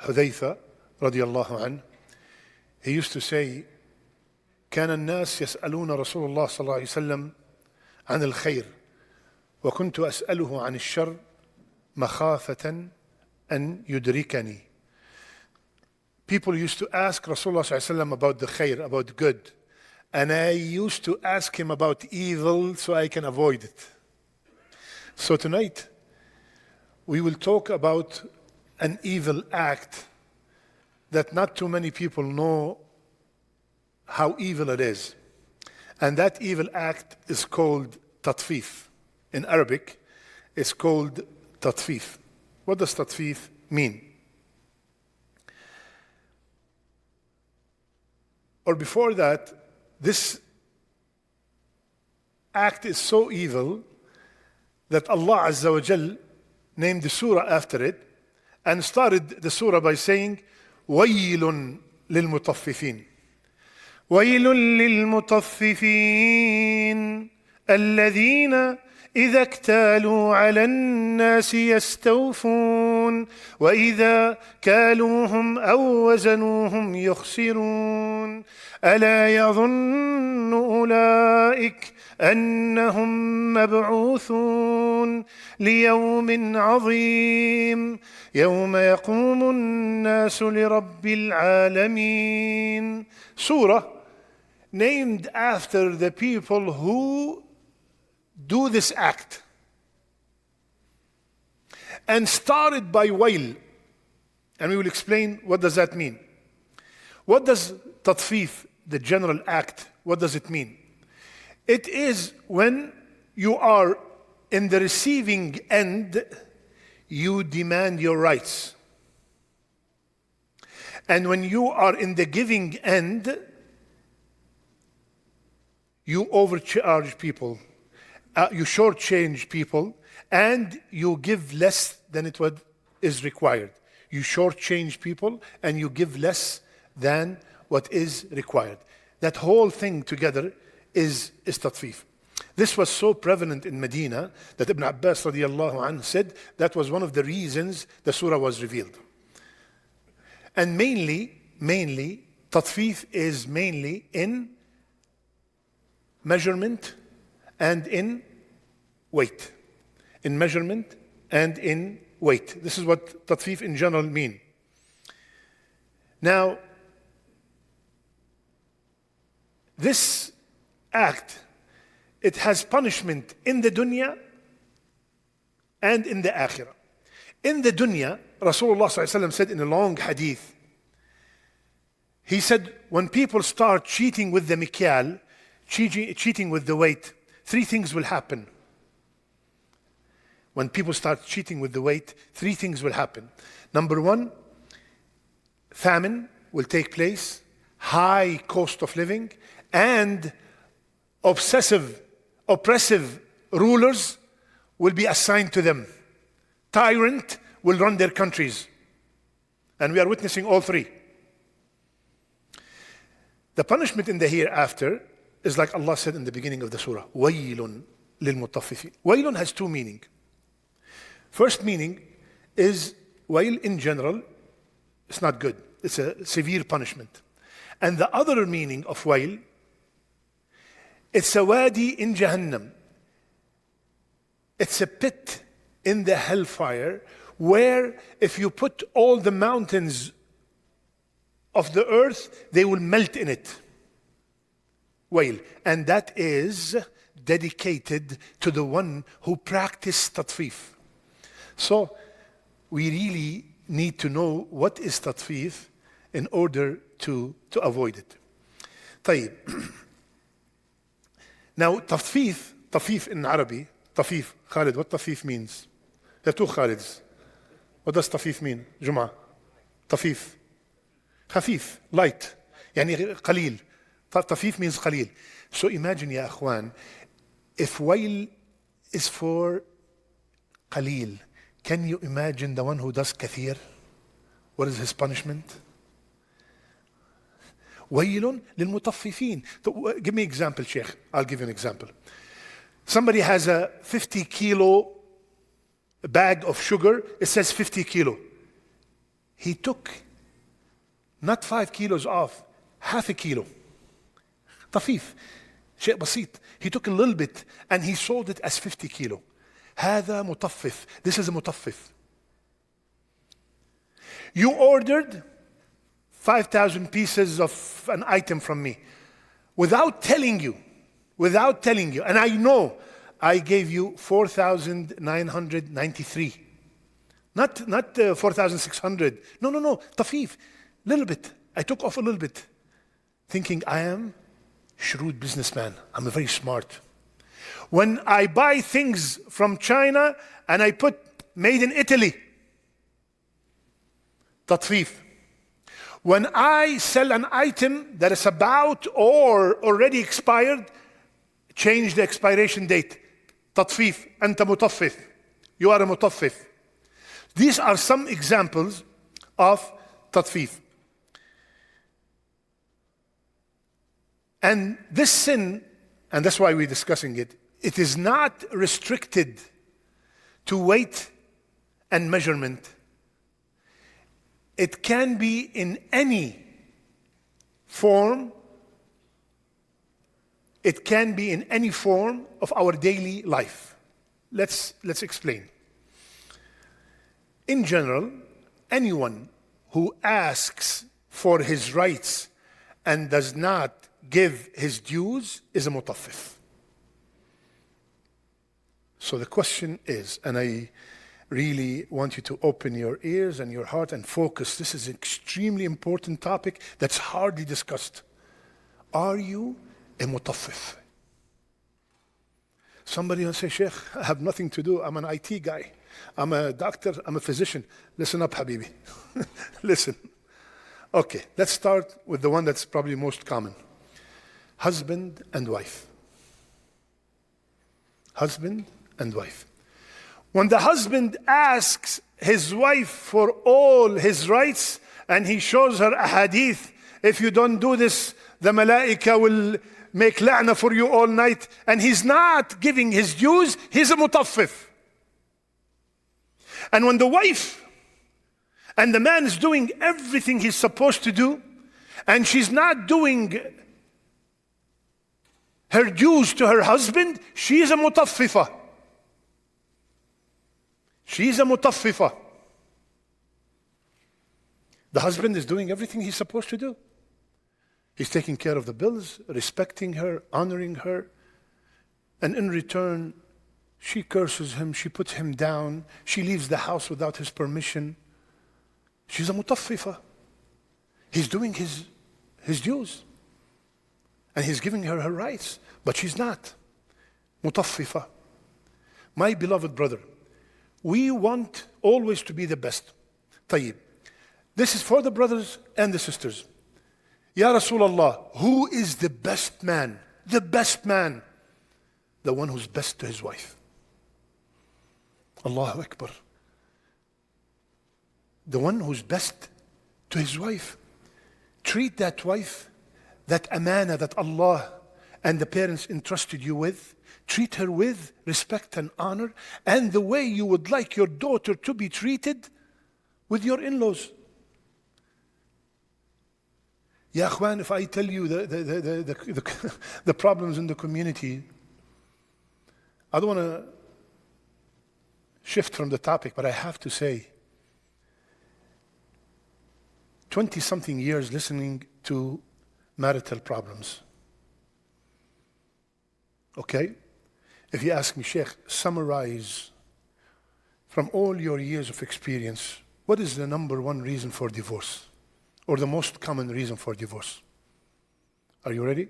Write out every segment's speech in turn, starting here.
حذيفة رضي الله عنه, he used to say, كان الناس يسألون رسول الله صلى الله عليه وسلم عن الخير وكنت أسأله عن الشر مخافة أن يدركني. People used to ask Rasulullah صلى الله عليه وسلم about the khair, about good, and I used to ask him about evil so I can avoid it. So tonight we will talk about an evil act that not too many people know how evil it is. And that evil act is called tatfif. In Arabic, it's called tatfif. What does tatfif mean? Or before that, this act is so evil that Allah Azza wa Jal named the surah after it and started the surah by saying, وَيْلٌ لِلْمُطَفِّفِينَ. وَيْلٌ لِلْمُطَفِّفِينَ الَّذِينَ إِذَا اكْتَالُوا عَلَى النَّاسِ يَسْتَوْفُونَ وَإِذَا كَالُوهُمْ أَوْ وَزَنُوهُمْ يُخْسِرُونَ أَلَا يَظُنُّ أُولَئِكَ أَنَّهُمْ مَبْعُوثُونَ لِيَوْمٍ عَظِيمٍ يَوْمَ يَقُومُ النَّاسُ لِرَبِّ الْعَالَمِينَ. Surah named after the people who do this act, and started by wail, and we will explain what does that mean. What does tatfif, the general act, what does it mean? It is when you are in the receiving end, you demand your rights, and when you are in the giving end, you overcharge people. You shortchange people, and you give less than what is required. You shortchange people, and you give less than what is required. That whole thing together is tatfif. This was so prevalent in Medina that Ibn Abbas radiallahu anhu said that was one of the reasons the surah was revealed. And mainly, tatfif is mainly in measurement and in weight. In measurement and in weight. This is what tatfif in general mean. Now, this act, it has punishment in the dunya and in the akhirah. In the dunya, Rasulullah ﷺ said in a long hadith, he said, when people start cheating with the mikyal, cheating with the weight, three things will happen. When people start cheating with the weight, three things will happen. Number one, famine will take place, high cost of living, and oppressive rulers will be assigned to them. Tyrant will run their countries. And we are witnessing all three. The punishment in the hereafter is like Allah said in the beginning of the surah, وَيْلٌ لِلْمُطَفِّفِينَ. Waylun has two meanings. First meaning is wail in general, it's not good. It's a severe punishment. And the other meaning of wail, it's a wadi in Jahannam. It's a pit in the hellfire where if you put all the mountains of the earth, they will melt in it. Wail. And that is dedicated to the one who practiced tatfif. So we really need to know what is tatfif in order to avoid it. طيب. Now tatfif in Arabic, tatfif, Khalid, what tatfif means? There are two Khalids. What does tatfif mean? Jum'ah. Tatfif. خفيف, light. يعني قليل. Tatfif means qalil. So imagine, ya akhwan, if wail is for qalil, can you imagine the one who does kathir? What is his punishment? Wailun lilmutaffifin. Give me an example, Sheikh. I'll give you an example. Somebody has a 50 kilo bag of sugar. It says 50 kilo. he took not 5 kilos off, half a kilo. طفيف, شيء بسيط. He took a little bit and he sold it as 50 kilo. هذا مطفف. This is a مطفف. You ordered 5,000 pieces of an item from me without telling you, and I know I gave you 4,993. Not 4,600. No. طفيف. Little bit. I took off a little bit. Thinking I am shrewd businessman. I'm very smart. When I buy things from China and I put made in Italy, تطفيف. When I sell an item that is about or already expired, change the expiration date. تطفيف. أنت مطفف. You are a مطفف. These are some examples of تطفيف. And this sin, and that's why we're discussing it, it is not restricted to weight and measurement. It can be in any form. It can be in any form of our daily life. Let's explain. In general, anyone who asks for his rights and does not give his dues is a mutafiff. So the question is, and I really want you to open your ears and your heart and focus. This is an extremely important topic that's hardly discussed. Are you a mutafiff? Somebody will say, Sheikh, I have nothing to do. I'm an IT guy. I'm a doctor. I'm a physician. Listen up, Habibi. Listen. Okay, let's start with the one that's probably most common. Husband and wife. Husband and wife. When the husband asks his wife for all his rights and he shows her a hadith, if you don't do this, the malaika will make la'na for you all night, and he's not giving his dues, he's a mutaffif. And when the wife and the man is doing everything he's supposed to do, and she's not doing her dues to her husband, she is a mutaffifa. She is a mutaffifa. The husband is doing everything he's supposed to do. He's taking care of the bills, respecting her, honoring her. And in return, she curses him, she puts him down, she leaves the house without his permission. She's a mutaffifa. He's doing his dues. And he's giving her her rights, but she's not. Mutaffifa. My beloved brother, we want always to be the best. طيب. This is for the brothers and the sisters. Ya Rasulullah, who is the best man? The best man. The one who's best to his wife. Allahu Akbar. The one who's best to his wife. Treat that wife, that amana that Allah and the parents entrusted you with, treat her with respect and honor, and the way you would like your daughter to be treated with your in-laws. Ya Akhwan, if I tell you the problems in the community, I don't want to shift from the topic, but I have to say, 20-something years listening to marital problems. Okay? If you ask me, Sheikh, summarize from all your years of experience, what is the number one reason for divorce? Or the most common reason for divorce? Are you ready?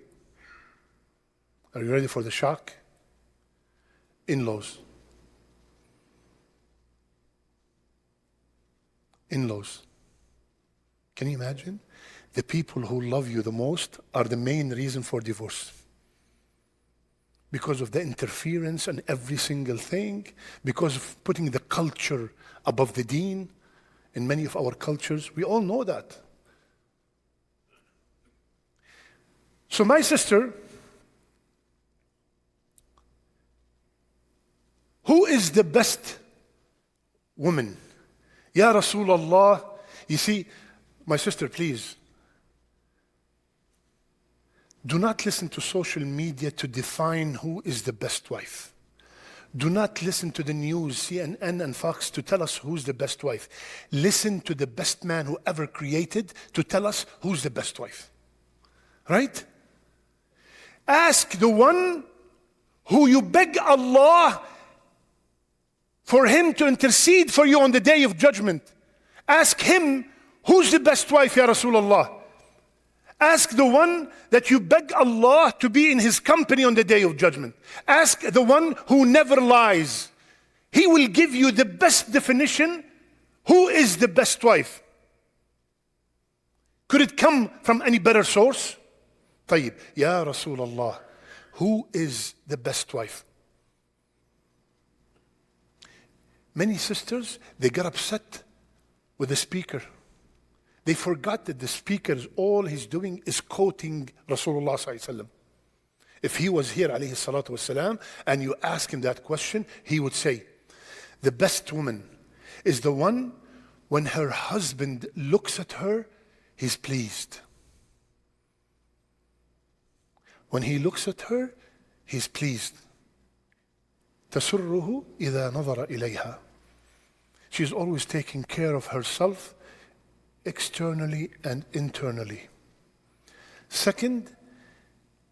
Are you ready for the shock? In-laws. In-laws. Can you imagine? The people who love you the most are the main reason for divorce. Because of the interference in every single thing, because of putting the culture above the deen in many of our cultures. We all know that. So my sister, who is the best woman? Ya Rasulullah, You see, my sister, please, do not listen to social media to define who is the best wife. Do not listen to the news, CNN and Fox, to tell us who's the best wife. Listen to the best man who ever created to tell us who's the best wife. Right? Ask the one who you beg Allah for him to intercede for you on the day of judgment. Ask him, who's the best wife, Ya Rasulullah? Ask the one that you beg Allah to be in his company on the day of judgment. Ask the one who never lies. He will give you the best definition. Who is the best wife? Could it come from any better source? طيب, Ya Rasulullah, who is the best wife? Many sisters, they got upset with the speaker. They forgot that the speaker, all he's doing is quoting Rasulullah sallallahu alaihi wasallam. If he was here, alayhi salatu wasalam, and you ask him that question, he would say, the best woman is the one when her husband looks at her, he's pleased. When he looks at her, he's pleased. تسره إذا نظر إليها. She's always taking care of herself, externally and internally. Second,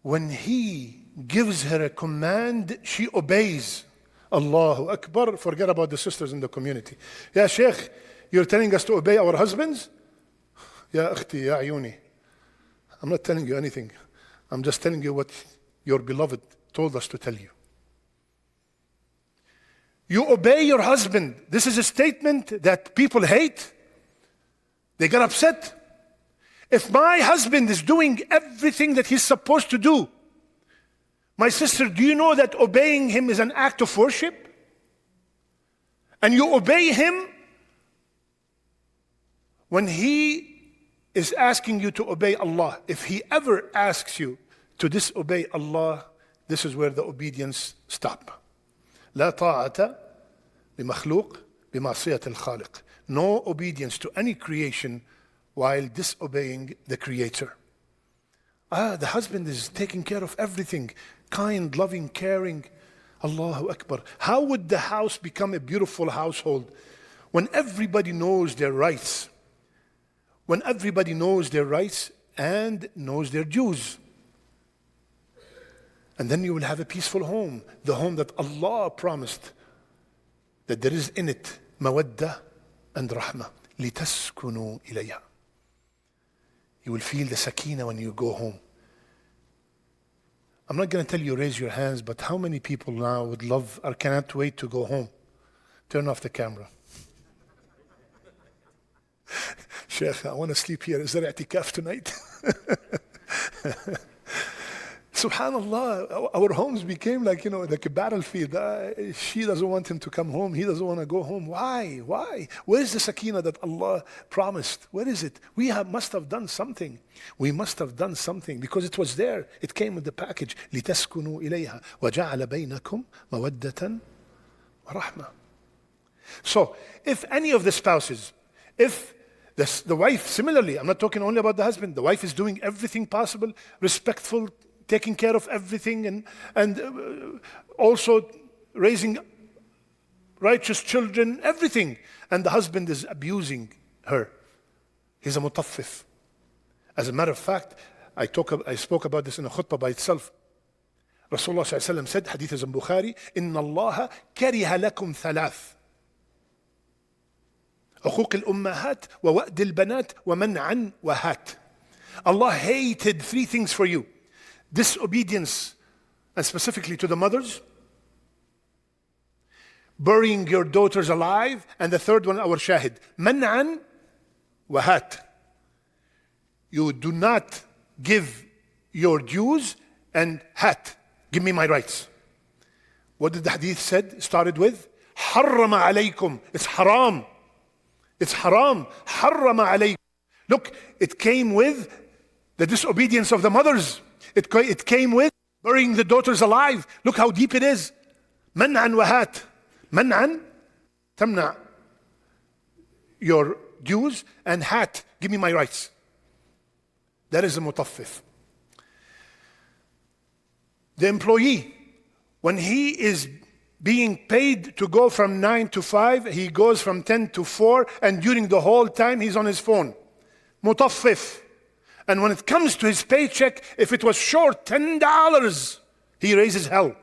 when he gives her a command, she obeys. Allahu Akbar. Forget about the sisters in the community. Ya Sheikh, you're telling us to obey our husbands? Ya akhti, ya ayuni. I'm not telling you anything. I'm just telling you what your beloved told us to tell you. You obey your husband. This is a statement that people hate. They get upset. If my husband is doing everything that he's supposed to do, my sister, do you know that obeying him is an act of worship? And you obey him when he is asking you to obey Allah. If he ever asks you to disobey Allah, this is where the obedience stops. لا طاعة لمخلوق بمعصية الخالق. No obedience to any creation while disobeying the Creator. The husband is taking care of everything. Kind, loving, caring. Allahu Akbar. How would the house become a beautiful household when everybody knows their rights? When everybody knows their rights and knows their dues. And then you will have a peaceful home. The home that Allah promised that there is in it mawaddah and rahmah. لِتَسْكُنُوا إِلَيْهَا. You will feel the sakina when you go home. I'm not going to tell you raise your hands, but how many people now would love or cannot wait to go home? Turn off the camera. Sheikh, I want to sleep here. Is there i'tikaf tonight? Subhanallah, our homes became like a battlefield. She doesn't want him to come home. He doesn't want to go home. Why? Why? Where's the sakina that Allah promised? Where is it? We must have done something. We must have done something because it was there. It came with the package. لِتَسْكُنُوا إِلَيْهَا وَجَعَلَ بَيْنَكُمْ مَوَدَّةً وَرَحْمَةً. So, if any of the spouses, if the wife, similarly, I'm not talking only about the husband, the wife is doing everything possible, respectful, taking care of everything and also raising righteous children, everything. And the husband is abusing her. He's a mutaffif. As a matter of fact, I spoke about this in a khutbah by itself. Rasulullah ﷺ said, hadith is in Bukhari, إِنَّ اللَّهَ كَرِهَ لَكُمْ ثَلَاثٍ حقوق الأمهات ووأد البنات ومنعا وهات. Allah hated three things for you. Disobedience, and specifically to the mothers, burying your daughters alive, and the third one, our shahid, man'an wa hat. You do not give your dues, and hat, give me my rights. What did the hadith said? Started with, harrama alaykum. It's haram. It's haram. Harrama alaykum. Look, it came with the disobedience of the mothers. It came with burying the daughters alive. Look how deep it is. منعا وهات. منعا, تمنع your dues and hat. Give me my rights. That is a mutaffif. The employee, when he is being paid to go from 9 to 5, he goes from 10 to 4, and during the whole time he's on his phone. Mutaffif. And when it comes to his paycheck, if it was short $10, he raises hell.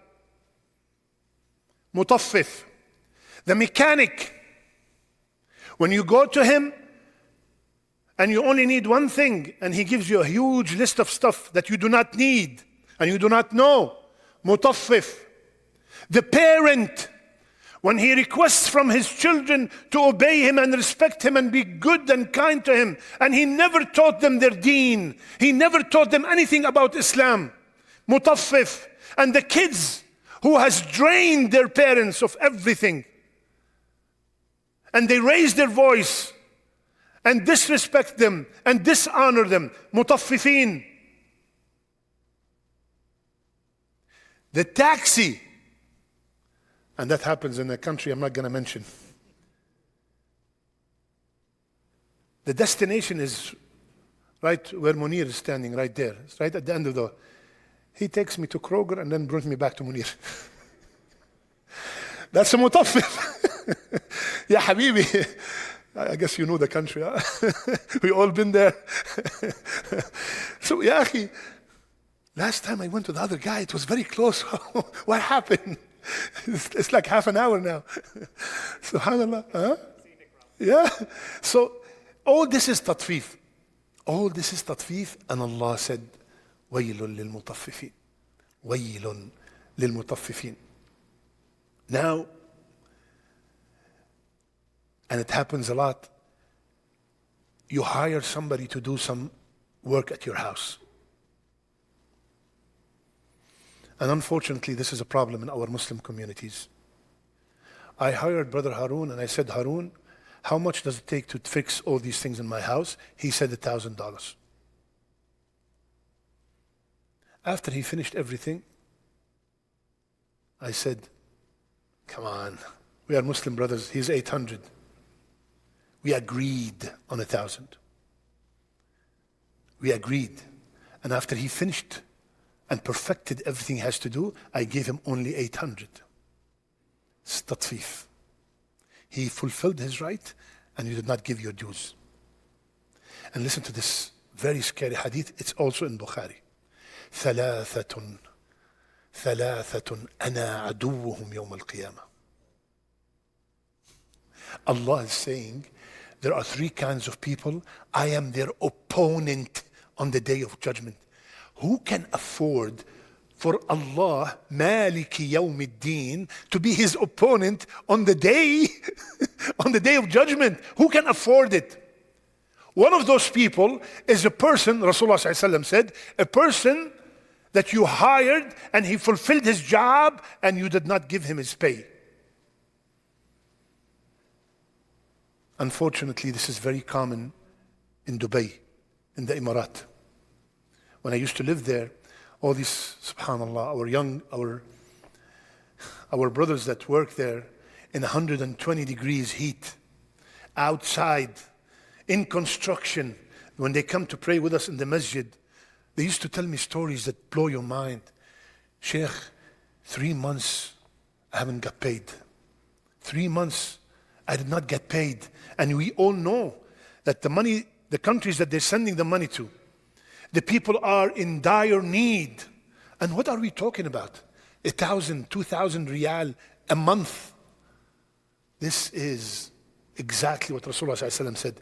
Mutaffif. The mechanic, when you go to him and you only need one thing and he gives you a huge list of stuff that you do not need and you do not know. Mutaffif. The parent, when he requests from his children to obey him and respect him and be good and kind to him, and he never taught them their deen, he never taught them anything about Islam. Mutaffif. And the kids who has drained their parents of everything, and they raise their voice and disrespect them and dishonor them. Mutafifen. The taxi, and that happens in a country I'm not going to mention. The destination is right where Munir is standing, right there. It's right at the end of the... He takes me to Kroger and then brings me back to Munir. That's a mutaffif. Ya Habibi. I guess you know the country, huh? We all been there. So, ya akhi, last time I went to the other guy, it was very close. What happened? It's like half an hour now. Subhanallah. Huh? Yeah. So, all this is tatfif. All this is tatfif. And Allah said, وَيْلٌ لِلْمُطَفِّفِينَ وَيْلٌ لِلْمُطَفِّفِينَ. Now, and it happens a lot, you hire somebody to do some work at your house. And unfortunately, this is a problem in our Muslim communities. I hired Brother Harun and I said, Harun, how much does it take to fix all these things in my house? He said $1,000. After he finished everything, I said, come on, we are Muslim brothers, he's 800. We agreed on 1,000. We agreed. And after he finished and perfected everything he has to do, I gave him only 800. It's tatfif. He fulfilled his right and you did not give your dues. And listen to this very scary hadith. It's also in Bukhari. ثلاثة أنا عدوهم يوم القيامة. Allah is saying, there are 3 kinds of people. I am their opponent on the day of judgment. Who can afford for Allah, Maliki Yawm al-Din, to be his opponent on the day, on the day of judgment? Who can afford it? One of those people is a person, Rasulullah ﷺ said, a person that you hired and he fulfilled his job and you did not give him his pay. Unfortunately, this is very common in Dubai, in the Emirat. When I used to live there, all these, subhanallah, our brothers that work there in 120 degrees heat, outside, in construction, when they come to pray with us in the masjid, they used to tell me stories that blow your mind. Sheikh, 3 months I haven't got paid. 3 months I did not get paid. And we all know that the money, the countries that they're sending the money to, the people are in dire need. And what are we talking about? 1,000, 2,000 riyal a month. This is exactly what Rasulullah ﷺ said.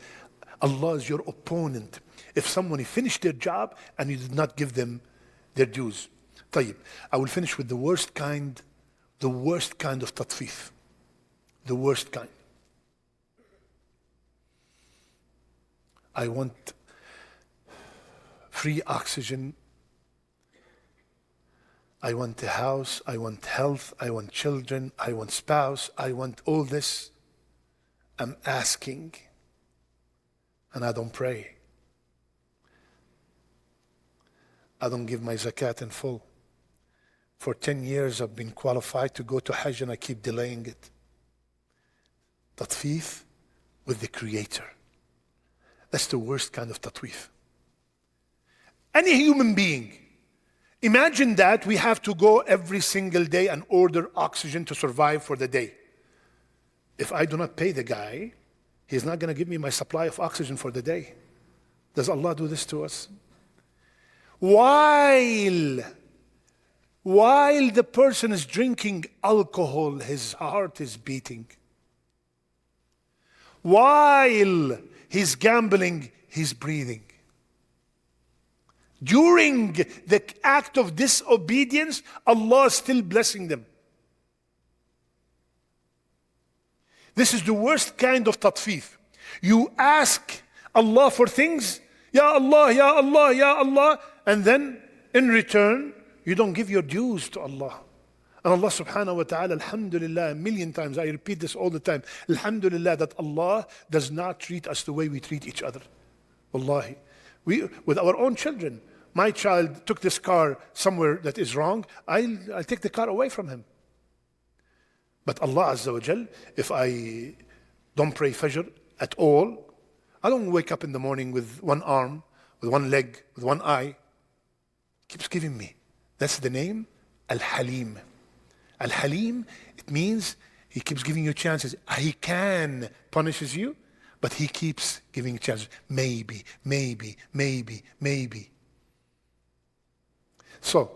Allah is your opponent. If someone finished their job and you did not give them their dues. طيب, I will finish with the worst kind of tatfif. The worst kind. I want free oxygen. I want a house. I want health. I want children. I want spouse. I want all this. I'm asking, and I don't pray. I don't give my zakat in full. For 10 years I've been qualified to go to Hajj and I keep delaying it. Tatfif with the Creator. That's the worst kind of tatwif. Any human being, imagine that we have to go every single day and order oxygen to survive for the day. If I do not pay the guy, he's not going to give me my supply of oxygen for the day. Does Allah do this to us? While the person is drinking alcohol, his heart is beating. While he's gambling, he's breathing. During the act of disobedience, Allah is still blessing them. This is the worst kind of tatfif. You ask Allah for things, Ya Allah, Ya Allah, Ya Allah, and then in return, you don't give your dues to Allah. And Allah subhanahu wa ta'ala, alhamdulillah, a million times, I repeat this all the time, alhamdulillah that Allah does not treat us the way we treat each other. Wallahi. With our own children, my child took this car somewhere that is wrong, I'll take the car away from him. But Allah Azza wa Jal, if I don't pray Fajr at all, I don't wake up in the morning with one arm, with one leg, with one eye. Keeps giving me. That's the name, Al-Halim. Al-Halim, it means he keeps giving you chances. He can punishes you, but he keeps giving you chances. Maybe, maybe, maybe, maybe. So,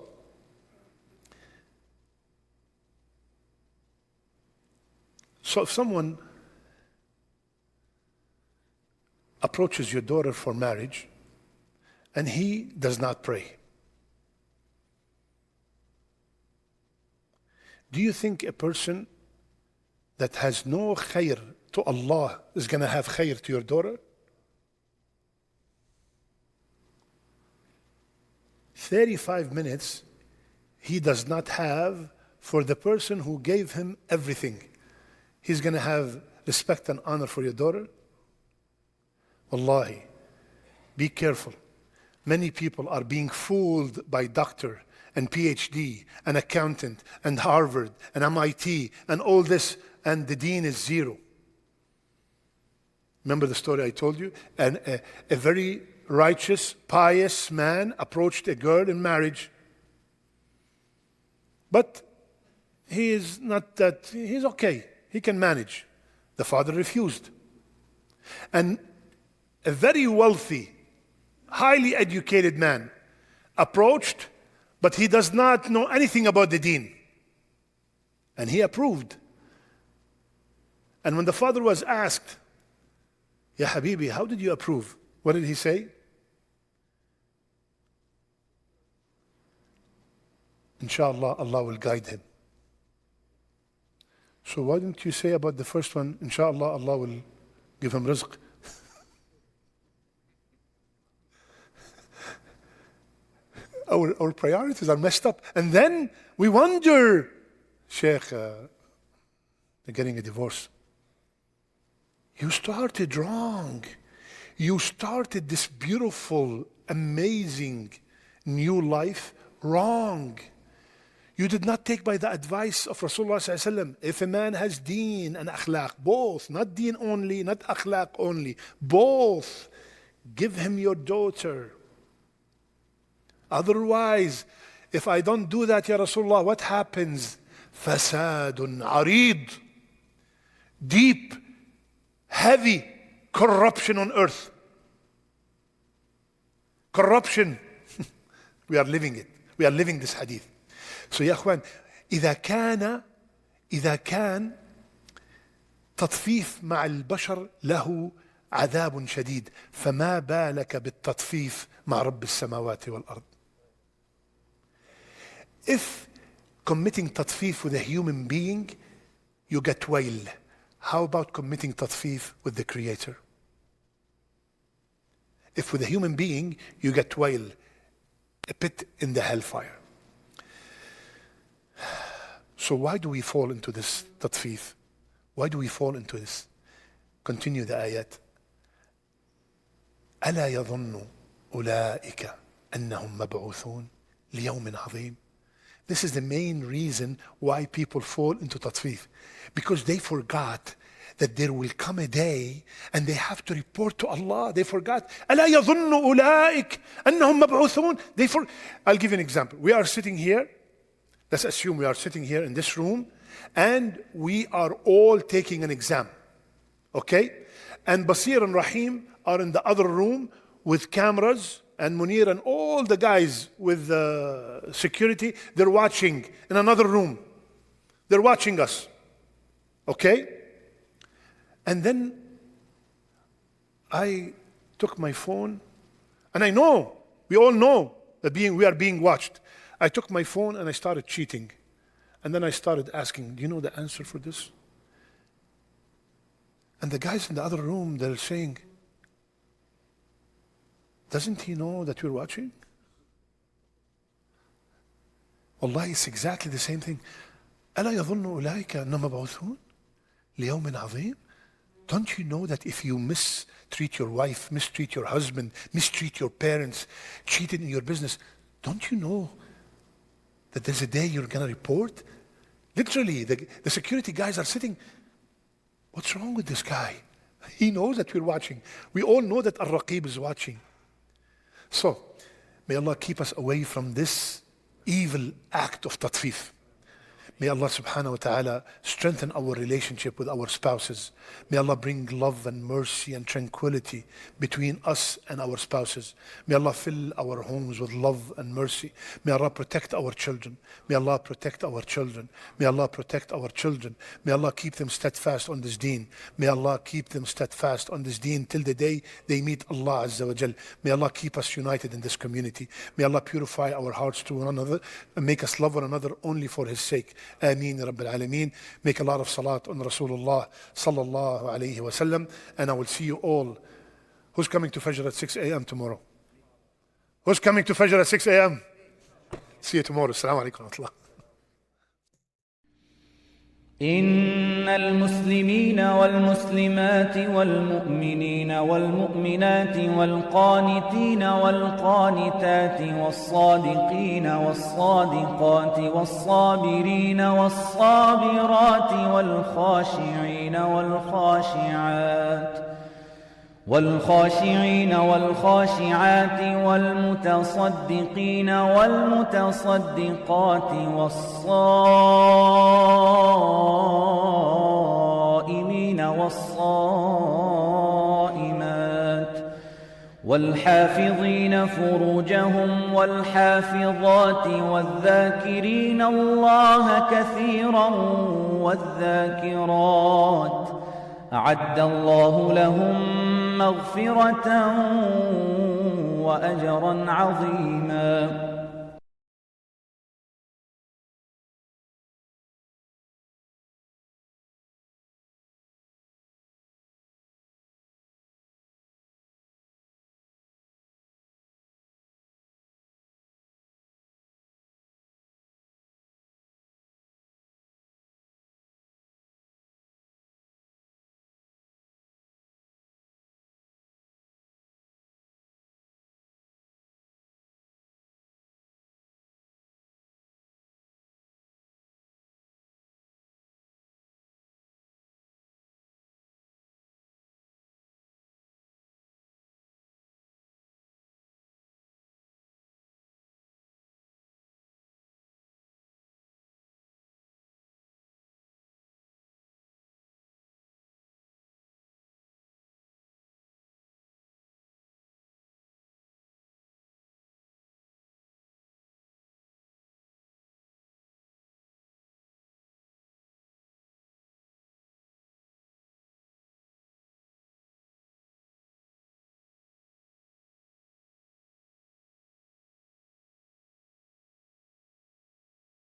if someone approaches your daughter for marriage and he does not pray, do you think a person that has no khair to Allah is going to have khair to your daughter? 35 minutes he does not have for the person who gave him everything. He's going to have respect and honor for your daughter? Wallahi, be careful. Many people are being fooled by doctor and PhD and accountant and Harvard and MIT and all this, and the deen is zero. Remember the story I told you? And a very righteous, pious man approached a girl in marriage. But he is not that, he's okay. He can manage. The father refused. And a very wealthy, highly educated man approached, but he does not know anything about the deen. And he approved. And when the father was asked, Ya Habibi, how did you approve? What did he say? Inshallah, Allah will guide him. So why didn't you say about the first one, Inshallah, Allah will give him rizq? Our priorities are messed up. And then we wonder, Sheikh, they're getting a divorce. You started wrong. You started this beautiful, amazing new life wrong. You did not take by the advice of Rasulullah sallallahu alaihi wasallam. If a man has deen and akhlaq, both, not deen only, not akhlaq only, both, give him your daughter. Otherwise, if I don't do that, Ya Rasulullah, what happens? Fasadun arid. Deep, heavy corruption on earth. Corruption. We are living it. We are living this hadith. So يا أخوان, إذا كان تطفيف مع البشر له عذاب شديد، فما بالك بالتطفيف مع رب السماوات والأرض. If committing tatfif with a human being, you get wail. How about committing tatfif with the Creator? If with a human being, you get wail, a pit in the hellfire. So why do we fall into this tatfif? Why do we fall into this? Continue the ayat. ألا يظن أولئك أنهم مبعوثون ليوم عظيم. This is the main reason why people fall into tatfif. Because they forgot that there will come a day and they have to report to Allah. They forgot. ألا يظن أولئك أنهم مبعوثون. I'll give you an example. We are sitting here. Let's assume we are sitting here in this room and we are all taking an exam. Okay? And Basir and Rahim are in the other room with cameras, and Munir and all the guys with security, they're watching in another room. They're watching us. Okay? And then I took my phone, and I know, we all know that we are being watched. I took my phone and I started cheating. And then I started asking, do you know the answer for this? And the guys in the other room, they're saying, doesn't he know that we're watching? Wallahi, it's exactly the same thing. ألا يظن أولئك أنهم مبعوثون ليوم عظيم. Don't you know that if you mistreat your wife, mistreat your husband, mistreat your parents, cheated in your business, don't you know that there's a day you're going to report? Literally, the security guys are sitting. What's wrong with this guy? He knows that we're watching. We all know that Ar-Raqib is watching. So, may Allah keep us away from this evil act of tatfif. May Allah subhanahu wa ta'ala strengthen our relationship with our spouses. May Allah bring love and mercy and tranquility between us and our spouses. May Allah fill our homes with love and mercy. May Allah protect our children. May Allah protect our children. May Allah protect our children. May Allah keep them steadfast on this deen. May Allah keep them steadfast on this deen till the day they meet Allah Azza wa Jal. May Allah keep us united in this community. May Allah purify our hearts to one another and make us love one another only for His sake. Ameen ya Rabbil Alameen. Make a lot of salat on Rasulullah sallallahu alayhi wa sallam. And I will see you all. Who's coming to Fajr at 6 a.m. tomorrow? Who's coming to Fajr at 6 a.m.? See you tomorrow. Assalamu alaikum wa rahmatullah. إن المسلمين والمسلمات والمؤمنين والمؤمنات والقانتين والقانتات والصادقين والصادقات والصابرين والصابرات والخاشعين والخاشعات والمتصدقين والمتصدقات والصائمين والصائمات والحافظين فروجهم والحافظات والذاكرين الله كثيرا والذاكرات أعد الله لهم مغفرة وأجرا عظيما.